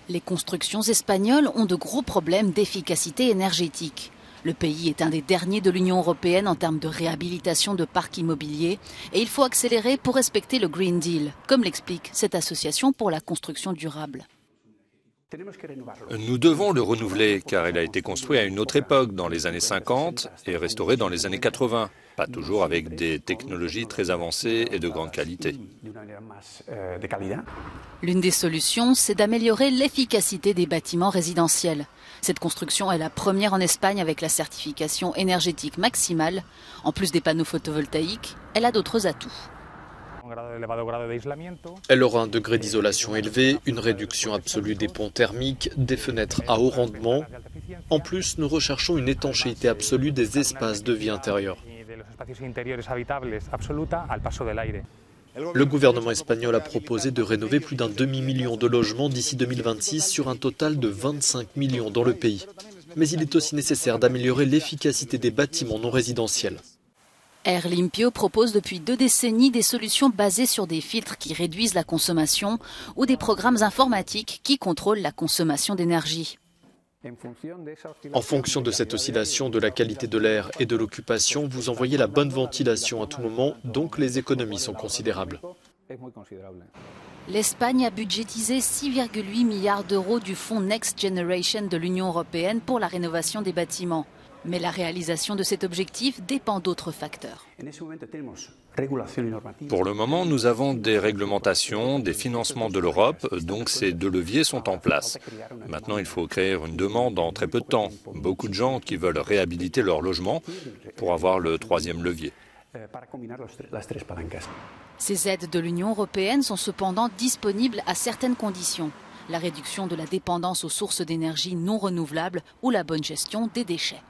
Les constructions espagnoles ont de gros problèmes d'efficacité énergétique. Le pays est un des derniers de l'Union européenne en termes de réhabilitation de parcs immobiliers et il faut accélérer pour respecter le Green Deal, comme l'explique cette association pour la construction durable. Nous devons le renouveler car il a été construit à une autre époque, dans les années 50 et restauré dans les années 80. Pas toujours avec des technologies très avancées et de grande qualité. L'une des solutions, c'est d'améliorer l'efficacité des bâtiments résidentiels. Cette construction est la première en Espagne avec la certification énergétique maximale. En plus des panneaux photovoltaïques, elle a d'autres atouts. Elle aura un degré d'isolation élevé, une réduction absolue des ponts thermiques, des fenêtres à haut rendement. En plus, nous recherchons une étanchéité absolue des espaces de vie intérieurs. Le gouvernement espagnol a proposé de rénover plus d'un demi-million de logements d'ici 2026 sur un total de 25 millions dans le pays. Mais il est aussi nécessaire d'améliorer l'efficacité des bâtiments non résidentiels. Air Limpio propose depuis 2 décennies des solutions basées sur des filtres qui réduisent la consommation ou des programmes informatiques qui contrôlent la consommation d'énergie. En fonction de cette oscillation de la qualité de l'air et de l'occupation, vous envoyez la bonne ventilation à tout moment, donc les économies sont considérables. L'Espagne a budgétisé 6,8 milliards d'euros du fonds Next Generation de l'Union européenne pour la rénovation des bâtiments. Mais la réalisation de cet objectif dépend d'autres facteurs. Pour le moment, nous avons des réglementations, des financements de l'Europe, donc ces 2 leviers sont en place. Maintenant, il faut créer une demande en très peu de temps. Beaucoup de gens qui veulent réhabiliter leur logement pour avoir le 3e levier. Ces aides de l'Union européenne sont cependant disponibles à certaines conditions. La réduction de la dépendance aux sources d'énergie non renouvelables ou la bonne gestion des déchets.